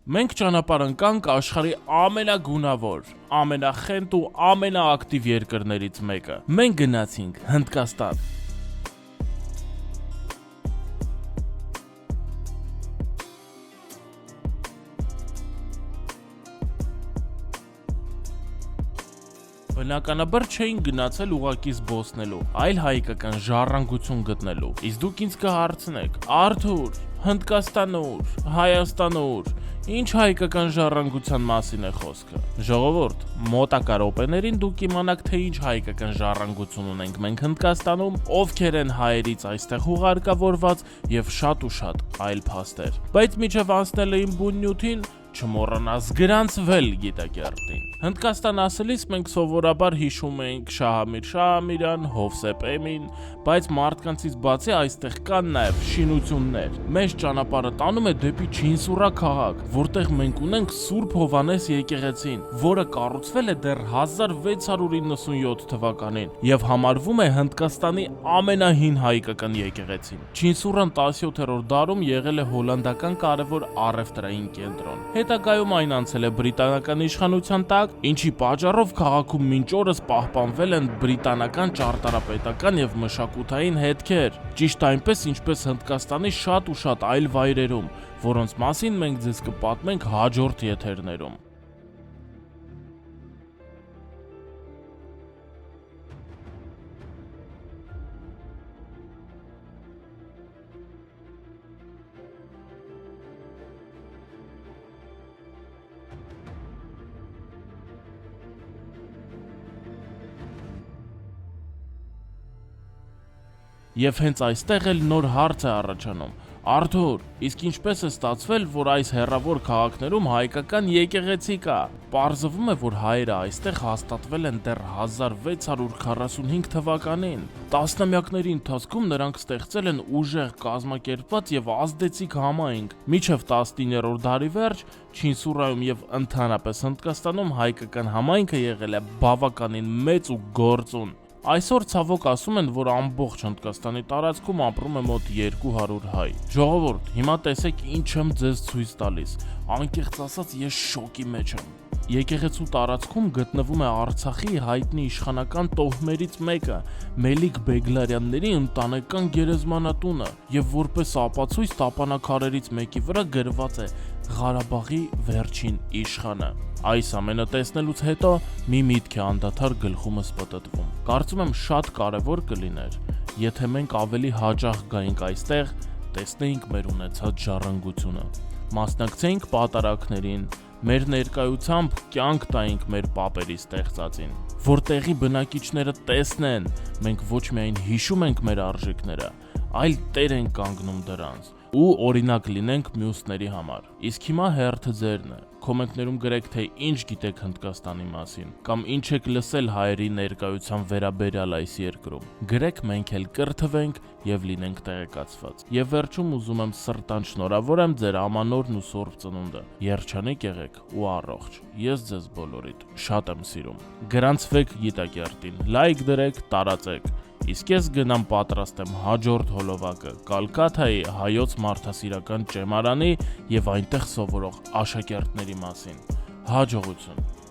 Մենք ճանապարհ ընկանք աշխարհի ամենագունավոր, ամենախենթ ու ամենաակտիվ երկրներից մեկը։ Մենք գնացինք Հնդկաստան։ Բնականաբար չէին գնացել ուղակի զբոսնելու, այլ հայկական ժառանգություն գտնելու։ Իսկ դուք ինձ կհարցնեք. Արթուր, Հնդկաստանը ուր, Հայաստանը ուր, ինչ հայկական ժառանգության մասին է խոսքը։ Ժողովուրդ, մոտակա րոպեներին դուք իմանաք, թե ինչ հայկական ժառանգություն ունենք մենք Հնդկաստանում, ովքեր են հայերից այստեղ ուղարկավորված եւ շատ ու շատ այլ փաստեր։ Բայց միջև անցնել էին բուն նյութին, չմոռանաս գրանցվել գիտակերտին։ Հնդկաստան ասելիս մենք սովորաբար հիշում ենք Շահամիր Շահամիրյան, Հովսեփ Էմին, բայց մարդկանցից բացի այստեղ կան նաև շինություններ։ Մեզ ճանապարհը տանում է դեպի Չինսուրա քաղաք, որտեղ մենք ունենք Սուրբ Հովհաննես եկեղեցին, որը կառուցվել է դեռ 1697 թվականին եւ համարվում է Հնդկաստանի ամենահին հայկական եկեղեցին։ Չինսուրան 17-րդ դարում եղել է հոլանդական կարևոր առևտրային կենտրոն։ Հետագայում այն անցել է բրիտանական իշխանության տակ, ինչի պատճառով քաղաքում մինչ օրս պահպանվել են բրիտանական ճարտարապետական եւ մշակութային հետքեր, ճիշտ այնպես ինչպես Հնդկաստանի շատ ու շատ այլ վայրերում, որոնց մասին մենք ձեզ կպատմենք հաջորդ եթերներում։ Եվ հենց այստեղ էլ նոր հարց է առաջանում. Արթուր, իսկ ինչպես է ստացվել, որ այս հեռավոր քաղաքներում հայկական եկեղեցի կա։ Պարզվում է, որ հայերը այստեղ հաստատվել են դեռ 1645 թվականին։ Տասնամյակների ընթացքում նրանք ստեղծել են ուժեղ կազմակերպված եւ ազդեցիկ համայնք։ Մինչև 19-րդ դարի վերջ Չինսուրայում եւ ընդհանրապես Հնդկաստանում հայկական համայնքը եղել է բավականին մեծ ու գործուն։ Այսօր ցավոք ասում են, որ ամբողջ Հնդկաստանի տարածքում ապրում է մոտ 200 հայ։ Ժողովուրդ, հիմա տեսեք ինչ եմ ձեզ ցույց տալիս։ Անկեղծ ասած, ես շոկի մեջ եմ։ Եկեղեցու տարածքում գտնվում է Արցախի հայտնի իշխանական տոհմերից մեկը՝ Մելիք Բեգլարյանների ընտանեկան գերեզմանատունը, եւ որպես ապացույց տապանաքարերից մեկի վրա գրված է Ղարաբաղի վերջին իշխանը։ Այս ամենը տեսնելուց հետո մի միտք է անդադար գլխումս պտտվում։ Կարծում եմ շատ կարևոր կլիներ, եթե մենք ավելի հաճախ գայինք այստեղ, տեսնեինք մեր ունեցած ժառանգությունը, մասնակցեինք պատարակներին, մեր ներկայությամբ կյանք տայինք մեր պապերի ստեղծածին, որ տեղի բնակիչները տեսնեն, մենք ոչ միայն հիշում ենք մեր արժեքները, այլ տեր ենք կանգնում դրանց ու օրինակ լինենք մյուսների համար։ Իսկ հիմա հերթը ձերն է։ Կոմենտներում գրեք, թե ինչ գիտեք Հնդկաստանի մասին, կամ ինչ եք լսել հայերի ներկայության վերաբերյալ այս երկրում։ Գրեք, մենք էլ կրթվենք եւ լինենք տեղեկացված։ Եվ վերջում ուզում եմ սրտան շնորհավորեմ ձեր ամանորն ու Սուրբ Ծնունդը։ Երջանիկ եղեք ու առողջ։ Ես ձեզ բոլորիդ շատ եմ սիրում։ Գրանցվեք գիտակերտին, լայք դրեք, տարածեք։ Իսկ ես գնամ պատրաստեմ հաջորդ հոլովակը Կալկաթայի հայոց մարդասիրական ճեմարանի եւ այնտեղ սովորող աշակերտների մասին։ Հաջողություն։